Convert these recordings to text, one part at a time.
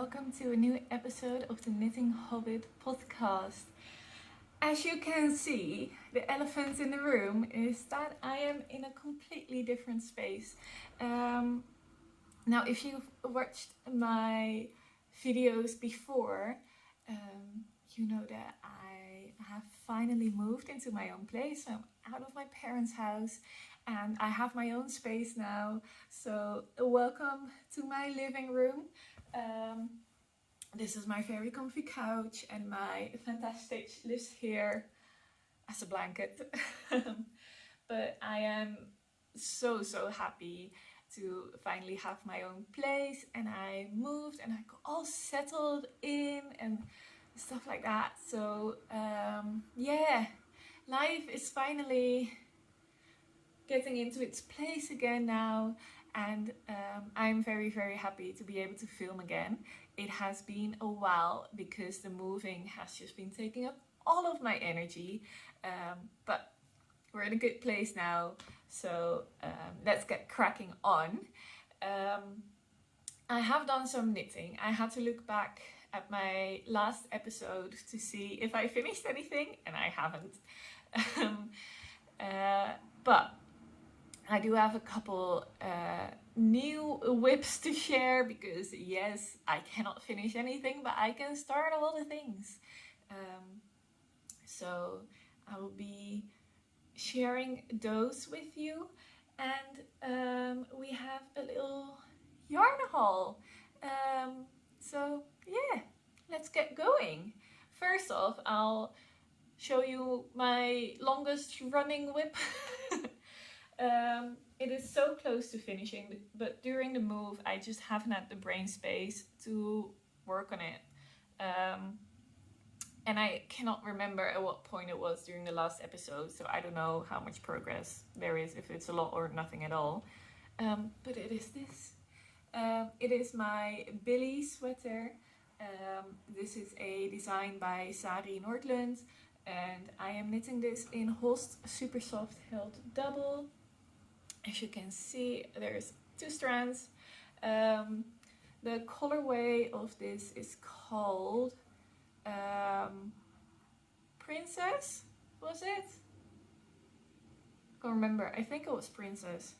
welcome to a new episode of the Knitting Hobbit Podcast. As you can see, the elephant in the room is that I am in a completely different space. Now, if you've watched my videos before, you know that I have finally moved into my own place. I'm out of my parents' house and I have my own space now. So welcome to my living room. This is my very comfy couch and my fantastic lives here as a blanket. But I am so happy to finally have my own place, and I moved and I got all settled in and stuff like that. So yeah, life is finally getting into its place again now, and I'm very happy to be able to film again. It has been a while because the moving has just been taking up all of my energy, but we're in a good place now, so let's get cracking on. I have done some knitting. I had to look back at my last episode to see if I finished anything, and I haven't. But I do have a couple new WIPs to share because yes, I cannot finish anything, but I can start a lot of things. So I will be sharing those with you, and we have a little yarn haul. So yeah, let's get going. First off, I'll show you my longest running WIP. It is so close to finishing, but during the move I just haven't had the brain space to work on it. And I cannot remember at what point it was during the last episode, so I don't know how much progress there is, if it's a lot or nothing at all. But it is this. It is my Billie sweater. This is a design by Sari Nordlund, and I am knitting this in Holst Super Soft Held Double. As you can see, there's 2 strands. The colorway of this is called Princess, was it? I can't remember. I think it was Princess.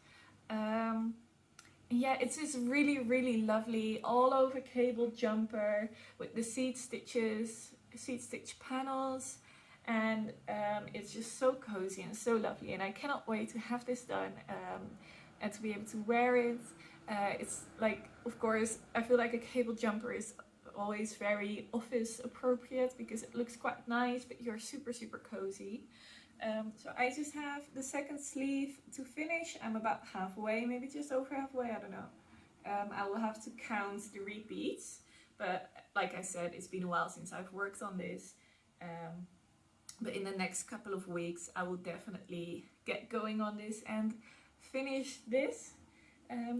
Yeah, it's this really lovely all over cable jumper with the seed stitch panels, and it's just so cozy and so lovely, and I cannot wait to have this done and to be able to wear it. It's like, of course, I feel like a cable jumper is always very office appropriate because it looks quite nice, but you're super cozy. So I just have the second sleeve to finish. I'm about halfway, maybe just over halfway, I don't know. I will have to count the repeats, but like I said, it's been a while since I've worked on this. But in the next couple of weeks I will definitely get going on this and finish this.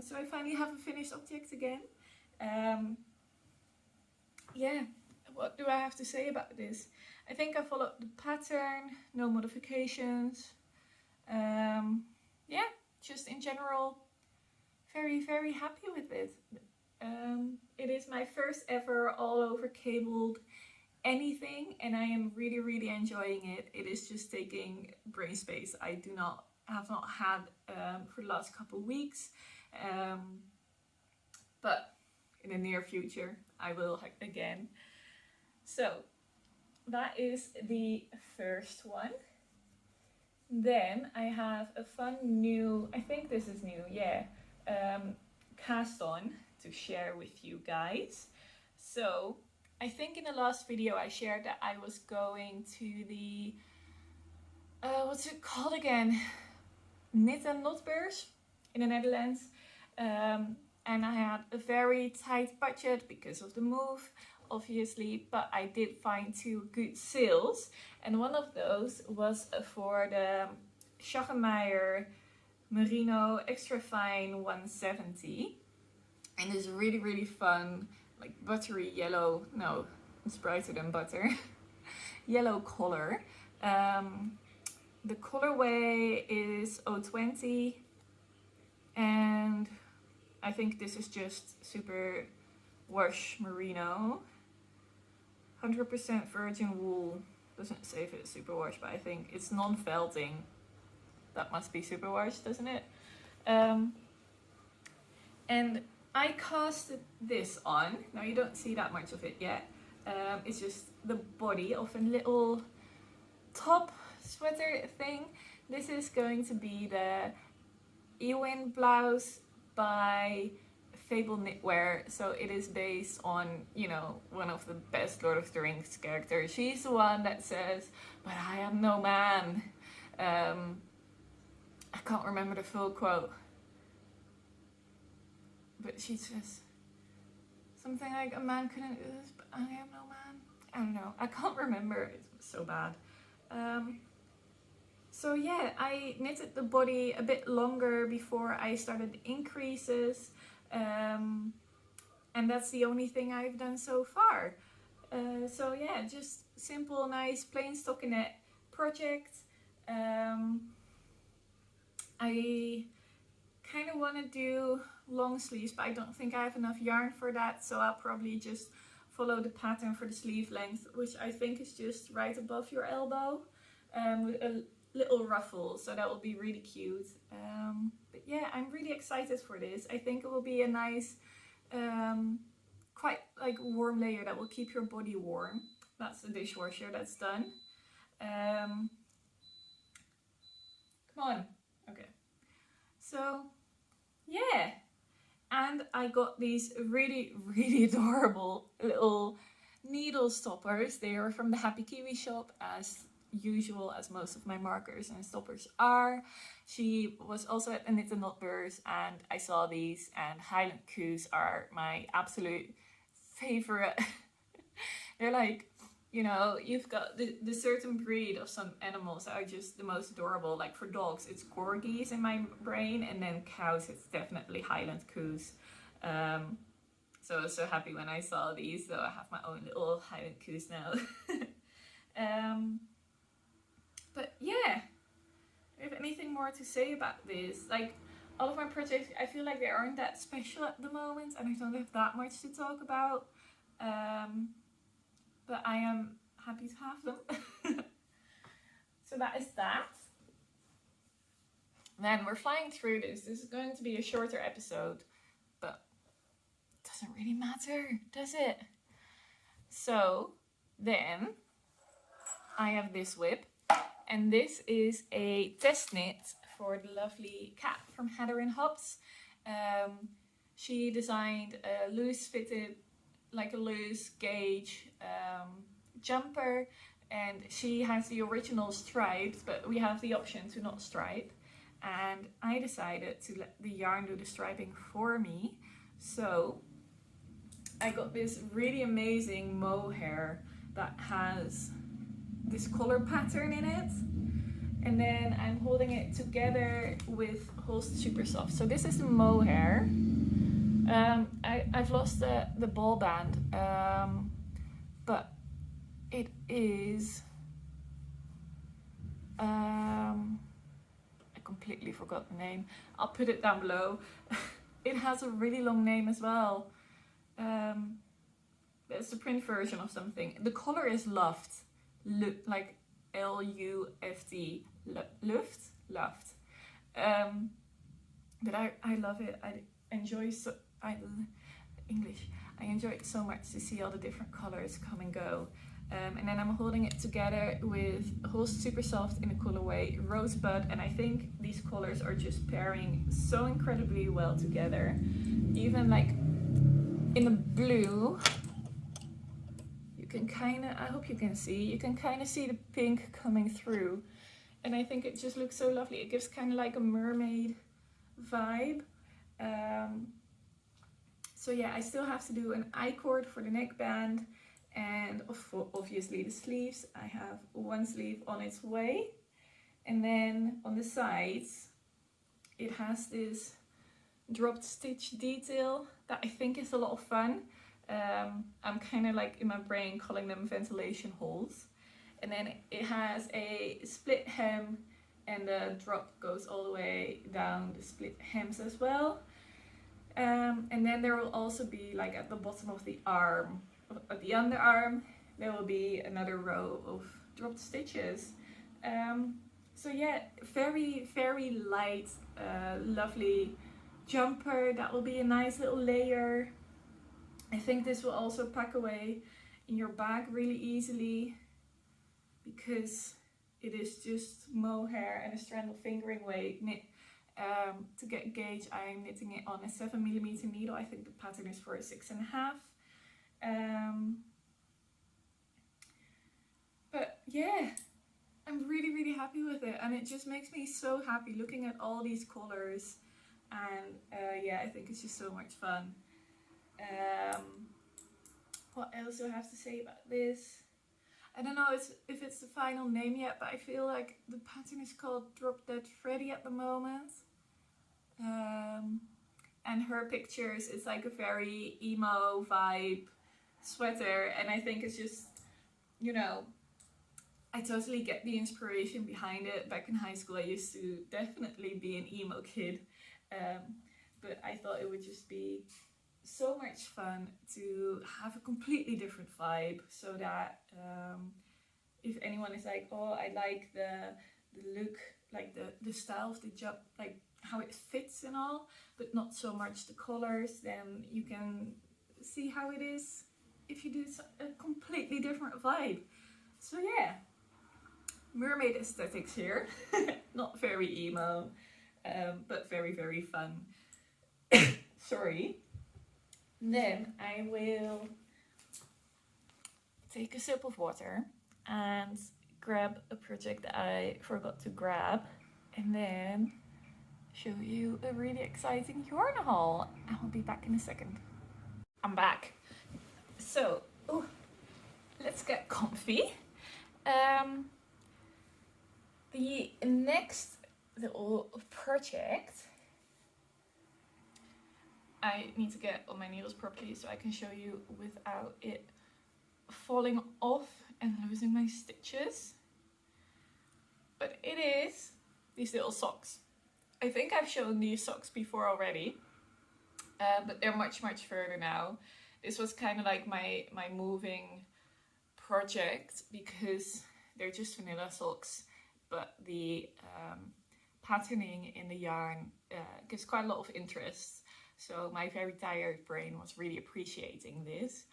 So I finally have a finished object again. Yeah, what do I have to say about this? I think I followed the pattern, no modifications. Yeah, just in general, very happy with it. It is my first ever all over cabled anything, and I am really enjoying it. It is just taking brain space I have not had for the last couple of weeks, but in the near future I will again. So that is the first one. Then I have a fun new, I think this is new, yeah, cast on to share with you guys. So I think in the last video I shared that I was going to the, what's it called again? Knit and Notbeurs in the Netherlands. And I had a very tight budget because of the move, obviously, but I did find 2 good sales. And one of those was for the Schachenmeier Merino Extra Fine 170. And it's really fun, like buttery yellow, no, it's brighter than butter, yellow color. The colorway is 020, and I think this is just super wash merino. 100% virgin wool. Doesn't say if it's superwash, but I think it's non-felting. That must be superwash, doesn't it? And I casted this on. Now you don't see that much of it yet. It's just the body of a little top sweater thing. This is going to be the Eowyn blouse by FabelKnitwear. So it is based on, you know, one of the best Lord of the Rings characters. She's the one that says, "But I am no man." I can't remember the full quote, but she says something like, "A man couldn't do this, but I am no man." I don't know. I can't remember. It's so bad. So yeah, I knitted the body a bit longer before I started the increases. And that's the only thing I've done so far. So yeah, just simple, nice, plain stockinette project. I kind of want to do long sleeves, but I don't think I have enough yarn for that, so I'll probably just follow the pattern for the sleeve length, which I think is just right above your elbow, with a little ruffle, so that will be really cute. But yeah, I'm really excited for this. I think it will be a nice, quite like warm layer that will keep your body warm. That's the dishwasher that's done. Come on. Okay. So yeah, and I got these really, really adorable little needle stoppers. They are from the Happy Kiwi shop, as usual, as most of my markers and stoppers are. She was also at the Knit and Knot Beurs, and I saw these, and Highland Coos are my absolute favorite. They're like, you know, you've got the certain breed of some animals that are just the most adorable. Like for dogs, it's corgis in my brain, and then cows, it's definitely Highland Coos. So I was so happy when I saw these, so I have my own little Highland Coos now. But yeah, do you have anything more to say about this? Like, all of my projects, I feel like they aren't that special at the moment, and I don't have that much to talk about. But I am happy to have them. So that is that. Then we're flying through this. This is going to be a shorter episode, but it doesn't really matter, does it? So then I have this WIP, and this is a test knit for the lovely Katt from Heather&Hops. She designed a loose fitted, like a loose gauge jumper, and she has the original stripes, but we have the option to not stripe, and I decided to let the yarn do the striping for me. So I got this really amazing mohair that has this color pattern in it, and then I'm holding it together with Holst Super Soft. So this is the mohair. I've lost the ball band, but it is, I completely forgot the name. I'll put it down below. It has a really long name as well. It's the print version of something. The color is Luft, like L-U-F-T, Luft. But I love it. I enjoy I enjoy it so much to see all the different colors come and go. And then I'm holding it together with Holst Super Soft in the colorway Rosebud, and I think these colors are just pairing so incredibly well together. Even like in the blue, you can kind of, I hope you can see the pink coming through, and I think it just looks so lovely. It gives kind of like a mermaid vibe. So yeah, I still have to do an I-cord for the neckband, and obviously the sleeves. I have one sleeve on its way, and then on the sides it has this dropped stitch detail that I think is a lot of fun. I'm kind of like in my brain calling them ventilation holes, and then it has a split hem, and the drop goes all the way down the split hems as well. And then there will also be like at the bottom of the arm, at the underarm, there will be another row of dropped stitches. So yeah, very, very light, lovely jumper. That will be a nice little layer. I think this will also pack away in your bag really easily because it is just mohair and a strand of fingering weight knit. To get a gauge, I'm knitting it on a 7mm needle. I think the pattern is for a 6.5. But yeah, I'm really, really happy with it, and it just makes me so happy looking at all these colors. And yeah, I think it's just so much fun. What else do I have to say about this? I don't know if it's the final name yet, but I feel like the pattern is called Drop Dead Freddy at the moment. And her pictures, it's like a very emo vibe sweater, and I think it's just, you know, I totally get the inspiration behind it. Back in high school I used to definitely be an emo kid, but I thought it would just be so much fun to have a completely different vibe, so that if anyone is like, oh, I like the look, like the style of the job, like how it fits and all, but not so much the colors, then you can see how it is if you do a completely different vibe. So yeah, mermaid aesthetics here. Not very emo, but very, very fun. Sorry. Then I will take a sip of water and grab a project that I forgot to grab, and then show you a really exciting yarn haul. I'll be back in a second. I'm back. So, let's get comfy. The next little project, I need to get on my needles properly so I can show you without it falling off and losing my stitches. But it is these little socks. I think I've shown these socks before already, but they're much, much further now. This was kind of like my moving project because they're just vanilla socks, but the patterning in the yarn gives quite a lot of interest. So my very tired brain was really appreciating this.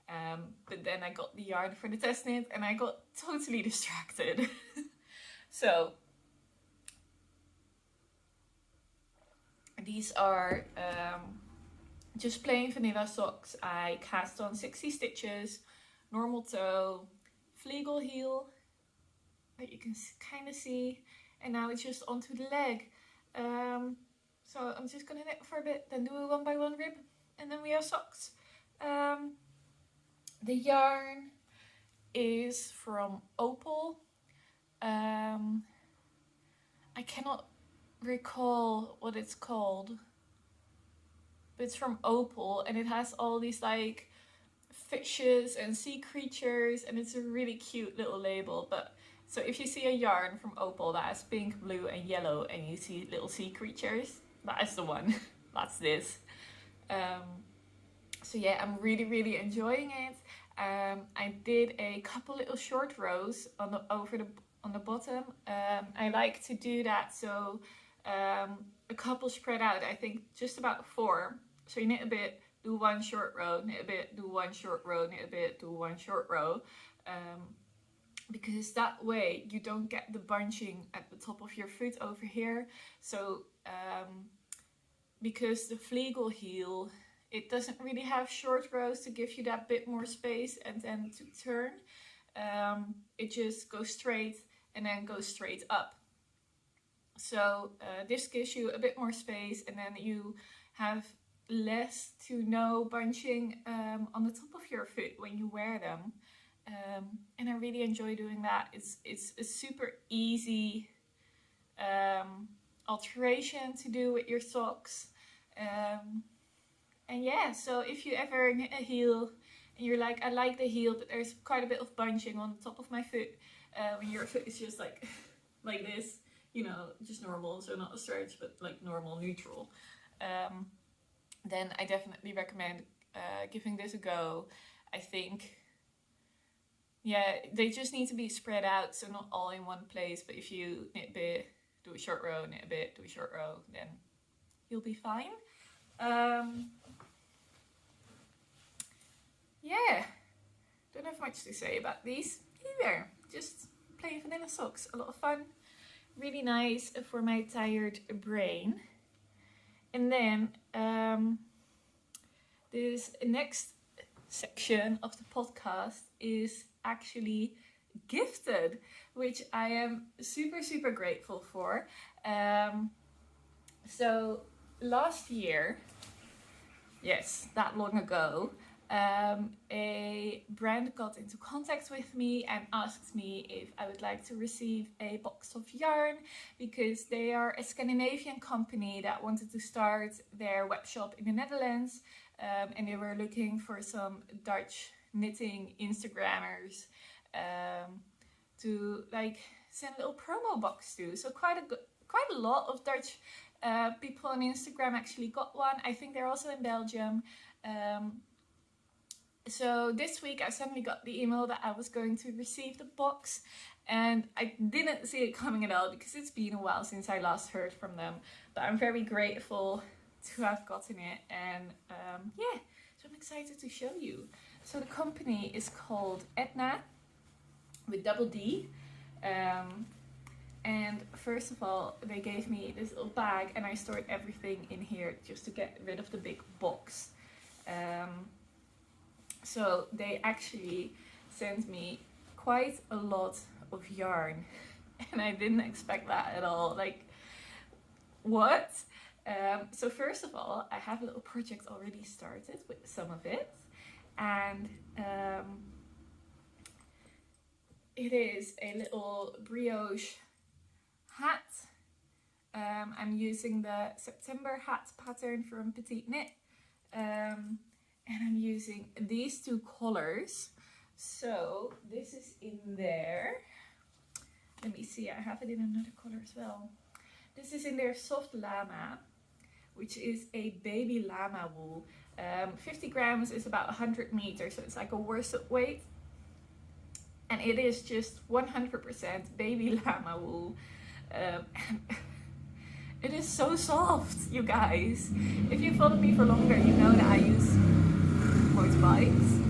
But then I got the yarn for the test knit and I got totally distracted. So these are just plain vanilla socks. I cast on 60 stitches, normal toe, fleagle heel that you can kind of see, and now it's just onto the leg. So I'm just gonna knit for a bit, then do a 1x1 rib, and then we have socks. The yarn is from Opal. I cannot recall what it's called, but it's from Opal, and it has all these like fishes and sea creatures, and it's a really cute little label. But so if you see a yarn from Opal that has pink, blue and yellow and you see little sea creatures, that is the one. That's this. So yeah, I'm really, really enjoying it. I did a couple little short rows on the bottom. I like to do that so a couple spread out. I think just about 4. So you knit a bit, do 1 short row, knit a bit, do 1 short row, knit a bit, do 1 short row. Because that way you don't get the bunching at the top of your foot over here. So because the fleagle heel, it doesn't really have short rows to give you that bit more space and then to turn. It just goes straight and then goes straight up. So this gives you a bit more space, and then you have less to no bunching on the top of your foot when you wear them. And I really enjoy doing that. It's a super easy alteration to do with your socks. And yeah, so if you ever knit a heel and you're like, I like the heel, but there's quite a bit of bunching on the top of my foot, when your foot is just like this, you know, just normal, so not a stretch, but like normal, neutral. then I definitely recommend giving this a go. I think, yeah, they just need to be spread out, so not all in one place. But if you knit a bit, do a short row, knit a bit, do a short row, then you'll be fine. Yeah, don't have much to say about these either. Just plain vanilla socks, a lot of fun, really nice for my tired brain. And then this next section of the podcast is actually gifted, which I am super grateful for. So last year, yes, that long ago, a brand got into contact with me and asked me if I would like to receive a box of yarn, because they are a Scandinavian company that wanted to start their web shop in the Netherlands, and they were looking for some Dutch knitting Instagrammers to like send a little promo box to. So quite a lot of Dutch people on Instagram actually got one. I think they're also in Belgium. So this week I suddenly got the email that I was going to receive the box, and I didn't see it coming at all because it's been a while since I last heard from them. But I'm very grateful to have gotten it, and yeah, so I'm excited to show you. So the company is called Edna with double D. And first of all, they gave me this little bag, and I stored everything in here just to get rid of the big box. So they actually sent me quite a lot of yarn, and I didn't expect that at all. Like, what? So first of all, I have a little project already started with some of it, and it is a little brioche hat. I'm using the September hat pattern from PetiteKnit. And I'm using these two colors. So this is in there. Let me see, I have it in another color as well. This is in their soft llama, which is a baby llama wool. 50 grams is about 100 meters, so it's like a worsted weight. And it is just 100% baby llama wool. It is so soft, you guys. If you followed me for longer, you know that I use motorbikes.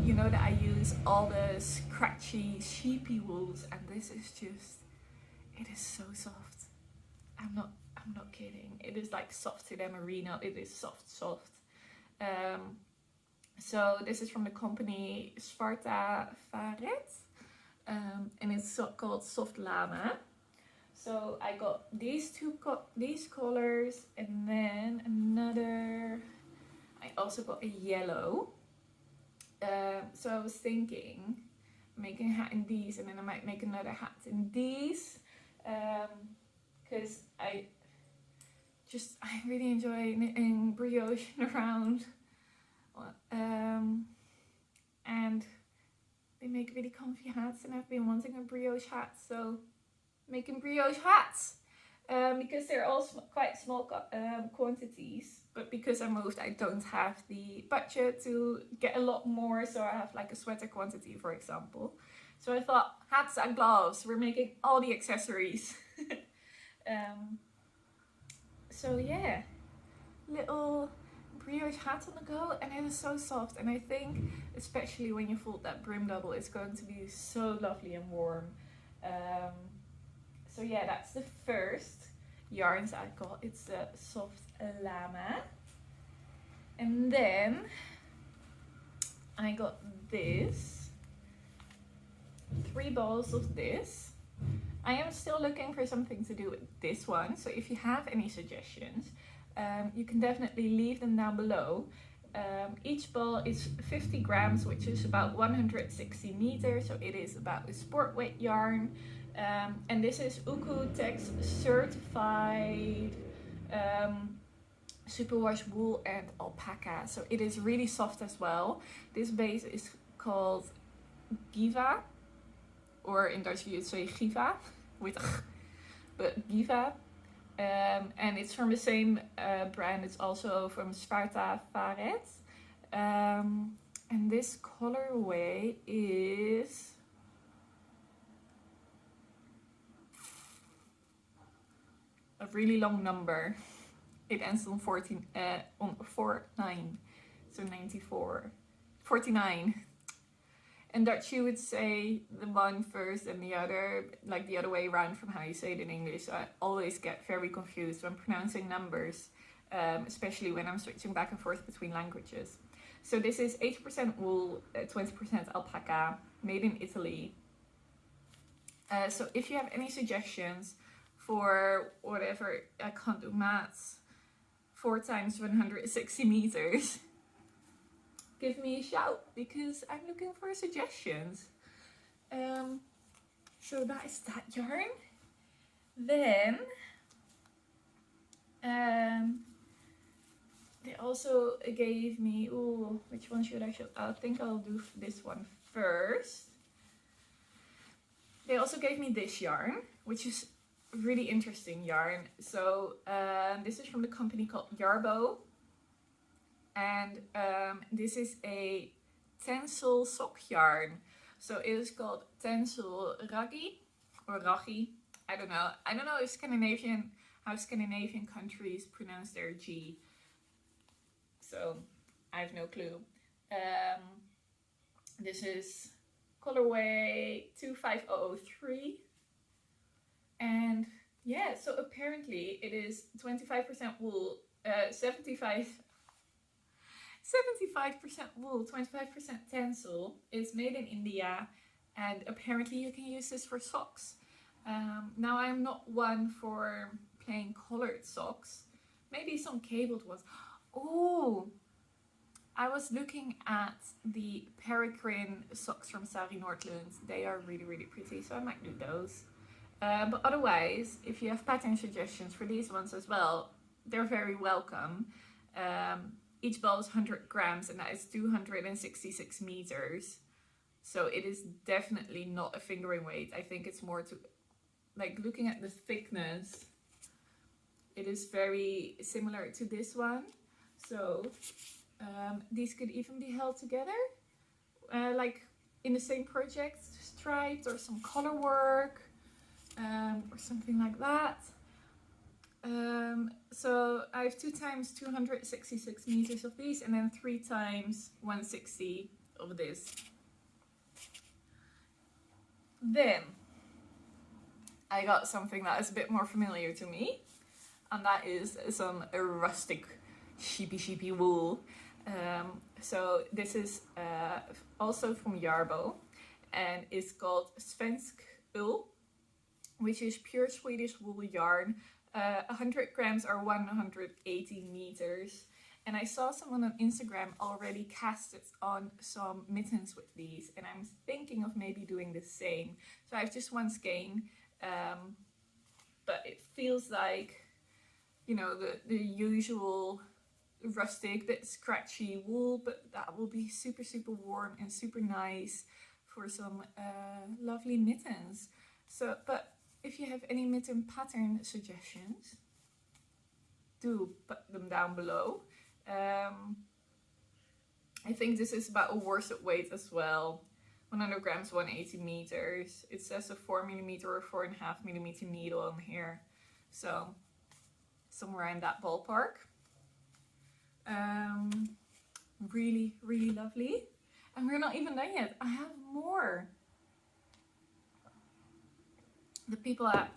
You know that I use all the scratchy, sheepy wools, and this is just, it is so soft. I'm not kidding. It is like softer than merino. It is soft. So this is from the company Svarta Faret, and it's called Soft Llama. So I got these these colors, and then another. I also got a yellow. So I was thinking making a hat in these, and then I might make another hat in these, because I really enjoy knitting brioche around, and they make really comfy hats, and I've been wanting a brioche hat, so making brioche hats, because they're all quite small quantities, but because I moved, I don't have the budget to get a lot more, so I have like a sweater quantity, for example. So I thought, hats and gloves, we're making all the accessories. So yeah, little brioche hat on the go, and it is so soft, and I think especially when you fold that brim double, it's going to be so lovely and warm. So yeah, that's the first yarns I got. It's the soft llama, and then I got this 3 balls of this. I am still looking for something to do with this one, so if you have any suggestions, you can definitely leave them down below. Each ball is 50 grams, which is about 160 meters, so it is about a sport weight yarn. And this is Tex certified superwash wool and alpaca, so it is really soft as well. This base is called Giva, or in Dutch you would say Giva with but Giva, And it's from the same brand. It's also from Svarta Faret. And this colorway is a really long number. It ends on 49, so 94, 49. In Dutch you would say the one first and the other, like the other way around from how you say it in English. So I always get very confused when pronouncing numbers, especially when I'm switching back and forth between languages. So this is 80% wool, 20% alpaca, made in Italy. So if you have any suggestions for whatever, I can't do maths, 4 times 160 meters, give me a shout because I'm looking for suggestions. So that is that yarn. Then they also gave me, which one should I show? I think I'll do this one first. They also gave me this yarn, which is really interesting yarn. So this is from the company called Jarbo, and this is a tencel sock yarn. So it is called tencel raggi or raggi. I don't know if how Scandinavian countries pronounce their G. So I have no clue. This is colorway 25003. And yeah, so apparently it is 25% wool, 75% wool, 25% tencel. It's made in India, and apparently you can use this for socks. Now I'm not one for plain colored socks, maybe some cabled ones. Oh, I was looking at the peregrine socks from Sari Nordlund. They are really, really pretty, so I might do those. But otherwise, if you have pattern suggestions for these ones as well, they're very welcome. Each ball is 100 grams and that is 266 meters. So it is definitely not a fingering weight. I think it's more to, like, looking at the thickness, it is very similar to this one. So these could even be held together, like in the same project, striped or some color work. Or something like that. So I have 2 times 266 meters of these, and then 3 times 160 of this. Then I got something that is a bit more familiar to me, and that is some rustic sheepy wool. So this is also from Jarbo, and it's called Svensk Ull, which is pure Swedish wool yarn. 100 grams are 180 meters. And I saw someone on Instagram already casted on some mittens with these, and I'm thinking of maybe doing the same. So I have just one skein, but it feels like, you know, the usual rustic, bit scratchy wool, but that will be super, super warm and super nice for some lovely mittens. So, but if you have any mitten pattern suggestions, do put them down below. I think this is about a worsted weight as well. 100 grams, 180 meters. It says a 4mm or 4.5mm needle on here. So somewhere in that ballpark. Really, really lovely. And we're not even done yet. I have more. The people at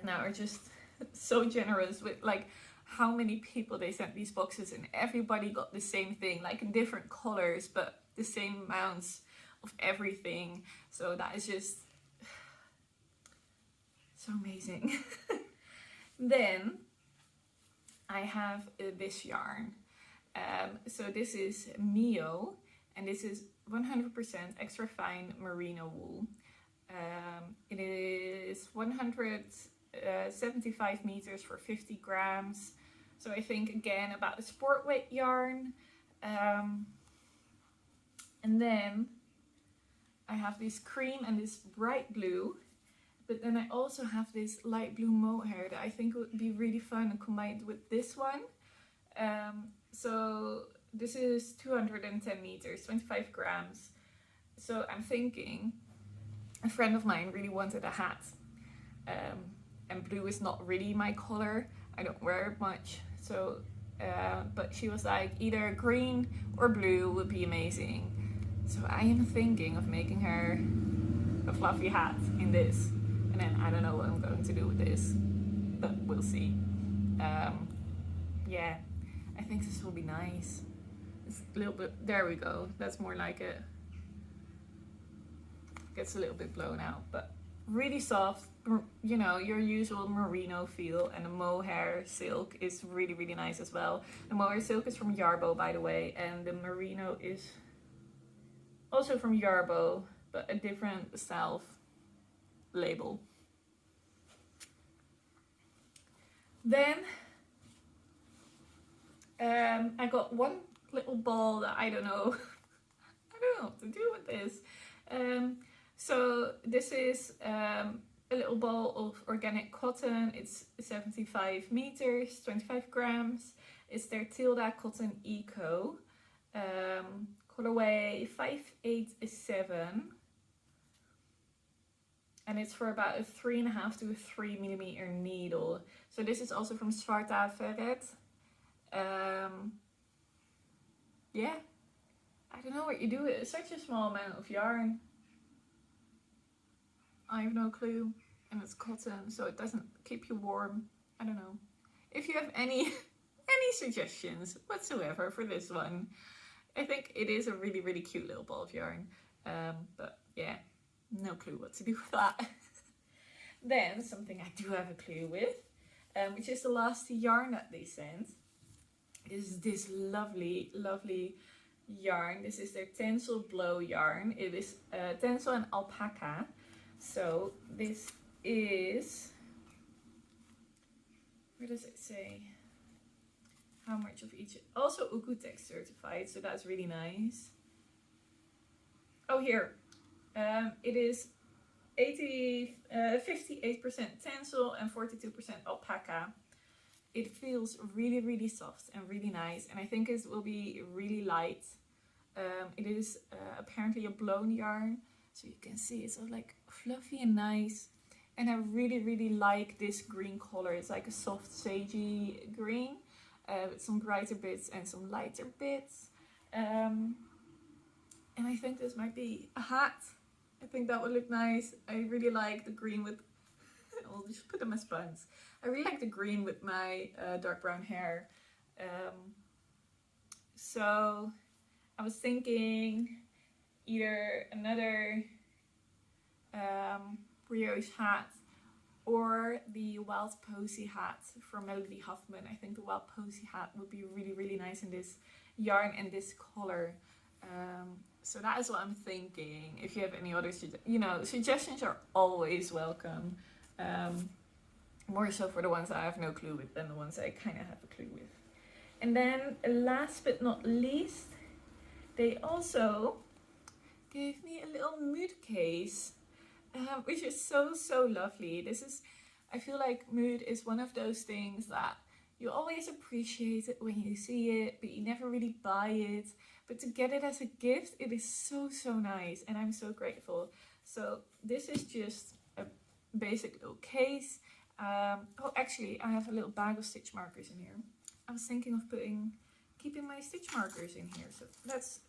now are just so generous with like how many people they sent these boxes, and everybody got the same thing, like in different colors, but the same amounts of everything. So that is just so amazing. Then I have this yarn. So this is Mio, and this is 100% extra fine merino wool. It is 175 meters for 50 grams. So I think again about a sport weight yarn. And then I have this cream and this bright blue. But then I also have this light blue mohair that I think would be really fun combined with this one. So this is 210 meters, 25 grams. So I'm thinking, a friend of mine really wanted a hat. And blue is not really my color. I don't wear it much. So, but she was like, either green or blue would be amazing. So I am thinking of making her a fluffy hat in this. And then I don't know what I'm going to do with this, but we'll see. Yeah, I think this will be nice. It's a little bit, there we go. That's more like it. Gets a little bit blown out, but really soft. You know, your usual merino feel, and the mohair silk is really, really nice as well. The mohair silk is from Yarbo, by the way, and the merino is also from Yarbo, but a different style label. Then I got one little ball that I don't know what to do with this. So this is a little ball of organic cotton. It's 75 meters, 25 grams. It's their Tilda Cotton Eco, colorway 587. And it's for about a 3.5 to a 3 millimeter needle. So this is also from Svarta Ferret. Yeah, I don't know what you do with it. It's such a small amount of yarn. I have no clue. And it's cotton, so it doesn't keep you warm. I don't know. If you have any suggestions whatsoever for this one, I think it is a really, really cute little ball of yarn. But yeah, no clue what to do with that. Then something I do have a clue with, which is the last yarn that they sent, is this lovely, lovely yarn. This is their Tencel Blow yarn. It is Tencel and alpaca. So this is, where does it say how much of each? Also Okotex certified, so that's really nice. Oh, here. It is 58% Tencel and 42% alpaca. It feels really, really soft and really nice, and I think it will be really light. It is apparently a blown yarn, so you can see it's all like fluffy and nice. And I really, really like this green color. It's like a soft sagey green with some brighter bits and some lighter bits. And I think this might be a hat. I think that would look nice. I really like the green with, I'll just put them as buns. I really like the green with my dark brown hair. So I was thinking either another brioche hat or the Wild Posy hat from Melody Huffman. I think the Wild Posy hat would be really, really nice in this yarn and this color. So that is what I'm thinking. If you have any other suggestions are always welcome. More so for the ones I have no clue with than the ones I kind of have a clue with. And then last but not least, they also gave me a little mood case, which is so, so lovely. This is, I feel like mood is one of those things that you always appreciate it when you see it, but you never really buy it. But to get it as a gift, it is so, so nice, and I'm so grateful. So this is just a basic little case. Oh, actually, I have a little bag of stitch markers in here. I was thinking of keeping my stitch markers in here. So let's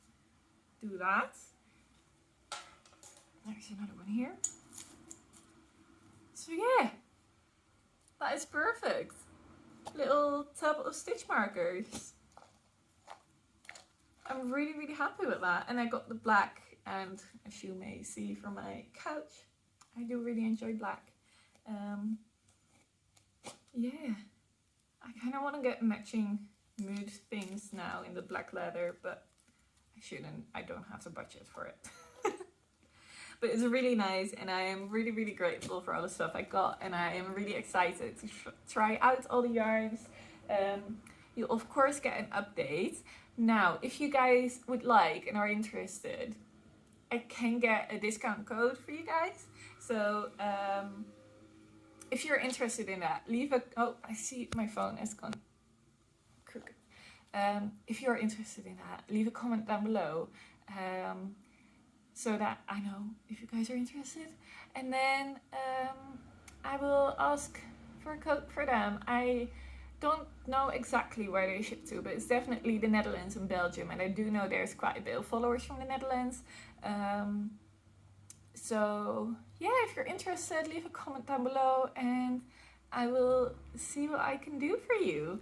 do that. There's another one here. So yeah, that is perfect. Little tub of stitch markers. I'm really, really happy with that. And I got the black, and as you may see from my couch, I do really enjoy black. Yeah, I kind of want to get matching mood things now in the black leather, but I shouldn't. I don't have the budget for it. But it's really nice, and I am really, really grateful for all the stuff I got, and I am really excited to try out all the yarns. You'll of course get an update. Now, if you guys would like and are interested, I can get a discount code for you guys. So if you're interested in that, I see my phone has gone crooked. If you're interested in that, leave a comment down below, so that I know if you guys are interested. And then I will ask for a code for them. I don't know exactly where they ship to, but it's definitely the Netherlands and Belgium, and I do know there's quite a bit of followers from the Netherlands. So yeah, if you're interested, leave a comment down below and I will see what I can do for you.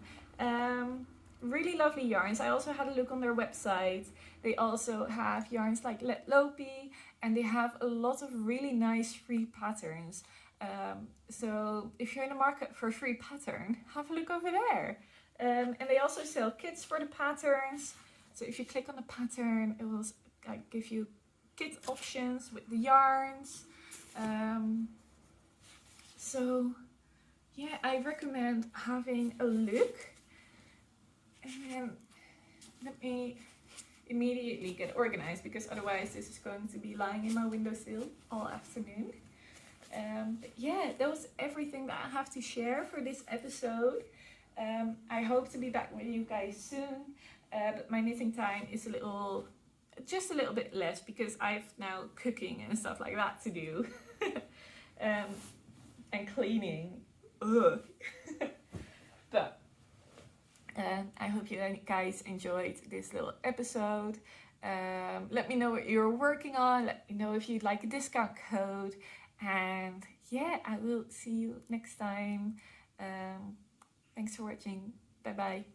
Really lovely yarns. I also had a look on their website. They also have yarns like Let Lopi, and they have a lot of really nice free patterns. So if you're in the market for a free pattern, have a look over there. And they also sell kits for the patterns. So if you click on the pattern, it will give you kit options with the yarns. So yeah, I recommend having a look. And then let me immediately get organized, because otherwise this is going to be lying in my windowsill all afternoon. But yeah, that was everything that I have to share for this episode. I hope to be back with you guys soon. But my knitting time is just a little bit less, because I've now cooking and stuff like that to do. And cleaning. Ugh. But I hope you guys enjoyed this little episode. Let me know what you're working on. Let me know if you'd like a discount code. And yeah, I will see you next time. Thanks for watching. Bye bye.